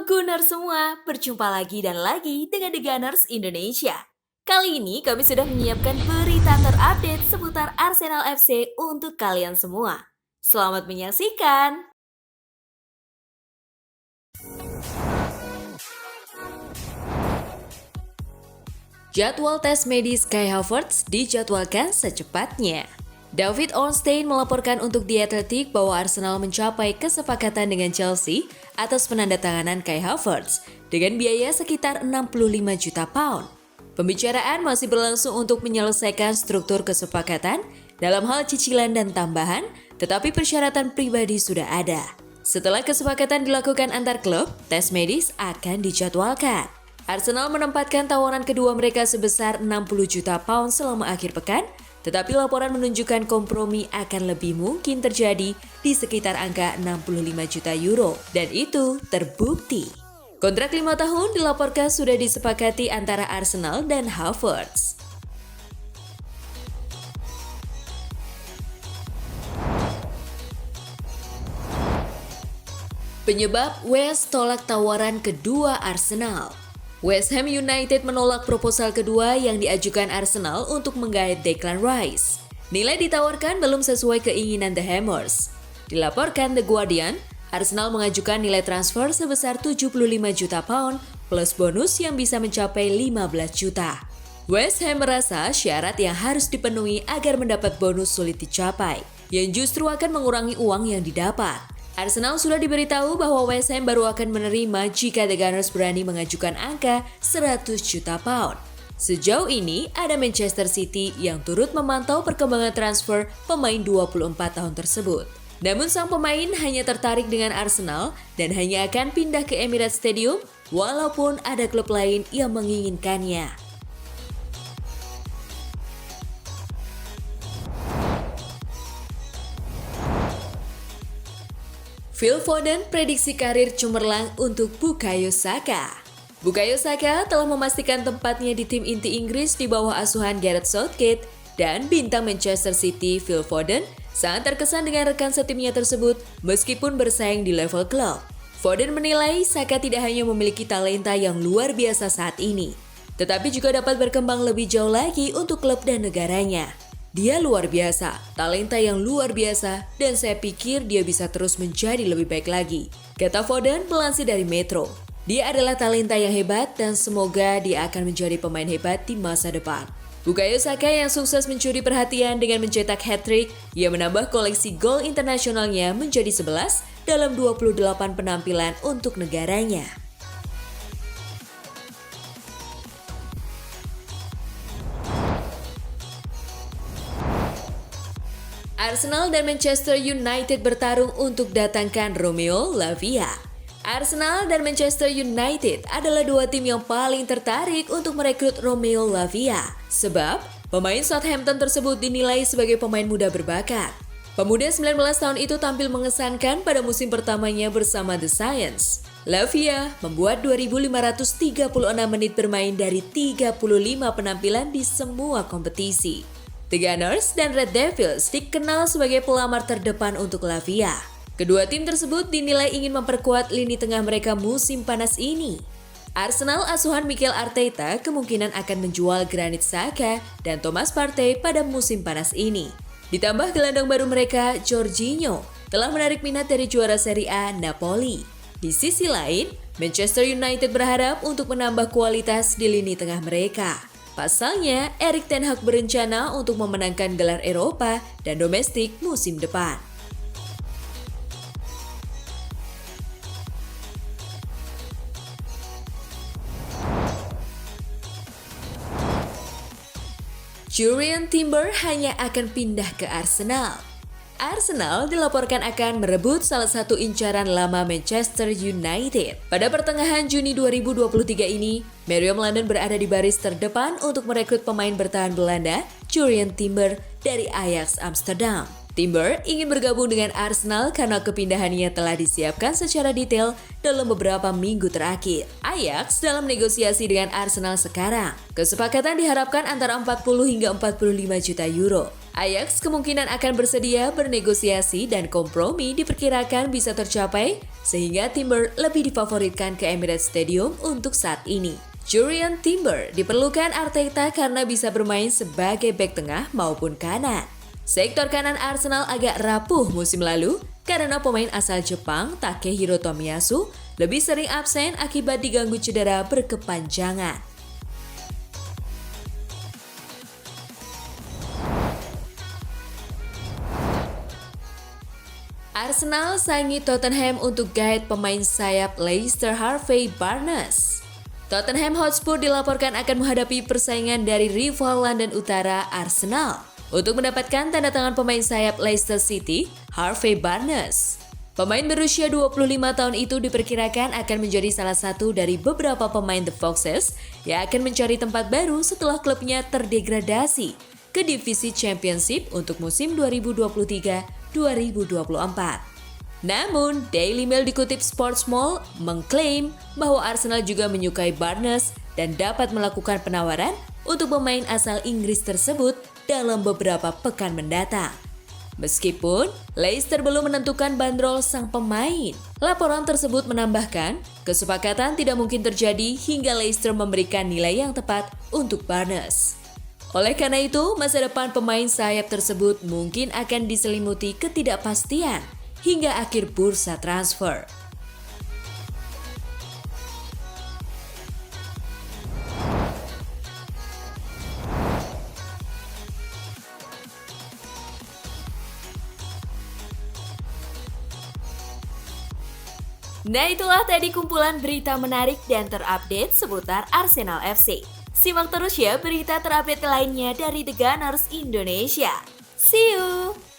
Gunners semua, berjumpa lagi dan lagi dengan The Gunners Indonesia. Kali ini kami sudah menyiapkan berita terupdate seputar Arsenal FC untuk kalian semua. Selamat menyaksikan! Jadwal tes medis Kai Havertz dijadwalkan secepatnya. David Ornstein melaporkan untuk The Athletic bahwa Arsenal mencapai kesepakatan dengan Chelsea atas penandatanganan Kai Havertz dengan biaya sekitar 65 juta pound. Pembicaraan masih berlangsung untuk menyelesaikan struktur kesepakatan dalam hal cicilan dan tambahan, tetapi persyaratan pribadi sudah ada. Setelah kesepakatan dilakukan antar klub, tes medis akan dijadwalkan. Arsenal menempatkan tawaran kedua mereka sebesar 60 juta pound selama akhir pekan, tetapi laporan menunjukkan kompromi akan lebih mungkin terjadi di sekitar angka 65 juta euro, dan itu terbukti. Kontrak 5 tahun dilaporkan sudah disepakati antara Arsenal dan Havertz. Penyebab West tolak tawaran kedua Arsenal. West Ham United menolak proposal kedua yang diajukan Arsenal untuk menggait Declan Rice. Nilai ditawarkan belum sesuai keinginan The Hammers. Dilaporkan The Guardian, Arsenal mengajukan nilai transfer sebesar 75 juta pound plus bonus yang bisa mencapai 15 juta. West Ham merasa syarat yang harus dipenuhi agar mendapat bonus sulit dicapai, yang justru akan mengurangi uang yang didapat. Arsenal sudah diberitahu bahwa West Ham baru akan menerima jika The Gunners berani mengajukan angka 100 juta pound. Sejauh ini, ada Manchester City yang turut memantau perkembangan transfer pemain 24 tahun tersebut. Namun sang pemain hanya tertarik dengan Arsenal dan hanya akan pindah ke Emirates Stadium walaupun ada klub lain yang menginginkannya. Phil Foden prediksi karir cemerlang untuk Bukayo Saka. Bukayo Saka telah memastikan tempatnya di tim inti Inggris di bawah asuhan Gareth Southgate, dan bintang Manchester City Phil Foden sangat terkesan dengan rekan setimnya tersebut meskipun bersaing di level klub. Foden menilai Saka tidak hanya memiliki talenta yang luar biasa saat ini, tetapi juga dapat berkembang lebih jauh lagi untuk klub dan negaranya. Dia luar biasa, talenta yang luar biasa, dan saya pikir dia bisa terus menjadi lebih baik lagi, kata Foden melansir dari Metro. Dia adalah talenta yang hebat dan semoga dia akan menjadi pemain hebat di masa depan. Bukayo Saka yang sukses mencuri perhatian dengan mencetak hat-trick, ia menambah koleksi gol internasionalnya menjadi 11 dalam 28 penampilan untuk negaranya. Arsenal dan Manchester United bertarung untuk datangkan Romeo Lavia. Arsenal dan Manchester United adalah dua tim yang paling tertarik untuk merekrut Romeo Lavia, sebab pemain Southampton tersebut dinilai sebagai pemain muda berbakat. Pemuda 19 tahun itu tampil mengesankan pada musim pertamanya bersama The Saints. Lavia membuat 2.536 menit bermain dari 35 penampilan di semua kompetisi. The Gunners dan Red Devils dikenal sebagai pelamar terdepan untuk Lavia. Kedua tim tersebut dinilai ingin memperkuat lini tengah mereka musim panas ini. Arsenal asuhan Mikel Arteta kemungkinan akan menjual Granit Xhaka dan Thomas Partey pada musim panas ini. Ditambah gelandang baru mereka, Jorginho, telah menarik minat dari juara Serie A Napoli. Di sisi lain, Manchester United berharap untuk menambah kualitas di lini tengah mereka. Pasalnya, Erik ten Hag berencana untuk memenangkan gelar Eropa dan domestik musim depan. Jurrien Timber hanya akan pindah ke Arsenal. Arsenal dilaporkan akan merebut salah satu incaran lama Manchester United. Pada pertengahan Juni 2023 ini, Meriam London berada di baris terdepan untuk merekrut pemain bertahan Belanda, Jurrien Timber dari Ajax Amsterdam. Timber ingin bergabung dengan Arsenal karena kepindahannya telah disiapkan secara detail dalam beberapa minggu terakhir. Ajax dalam negosiasi dengan Arsenal sekarang. Kesepakatan diharapkan antara 40 hingga 45 juta euro. Ajax kemungkinan akan bersedia bernegosiasi dan kompromi diperkirakan bisa tercapai sehingga Timber lebih difavoritkan ke Emirates Stadium untuk saat ini. Jurriën Timber diperlukan Arteta karena bisa bermain sebagai bek tengah maupun kanan. Sektor kanan Arsenal agak rapuh musim lalu karena pemain asal Jepang Takehiro Tomiyasu lebih sering absen akibat diganggu cedera berkepanjangan. Arsenal saingi Tottenham untuk guide pemain sayap Leicester Harvey Barnes. Tottenham Hotspur dilaporkan akan menghadapi persaingan dari rival London Utara Arsenal untuk mendapatkan tanda tangan pemain sayap Leicester City, Harvey Barnes. Pemain berusia 25 tahun itu diperkirakan akan menjadi salah satu dari beberapa pemain The Foxes yang akan mencari tempat baru setelah klubnya terdegradasi ke divisi Championship untuk musim 2023-2024. Namun, Daily Mail dikutip Sportsmall mengklaim bahwa Arsenal juga menyukai Barnes dan dapat melakukan penawaran untuk pemain asal Inggris tersebut dalam beberapa pekan mendatang. Meskipun Leicester belum menentukan bandrol sang pemain, laporan tersebut menambahkan kesepakatan tidak mungkin terjadi hingga Leicester memberikan nilai yang tepat untuk Barnes. Oleh karena itu, masa depan pemain sayap tersebut mungkin akan diselimuti ketidakpastian hingga akhir bursa transfer. Nah, itulah tadi kumpulan berita menarik dan terupdate seputar Arsenal FC. Simak terus ya berita terupdate lainnya dari The Gunners Indonesia. See you!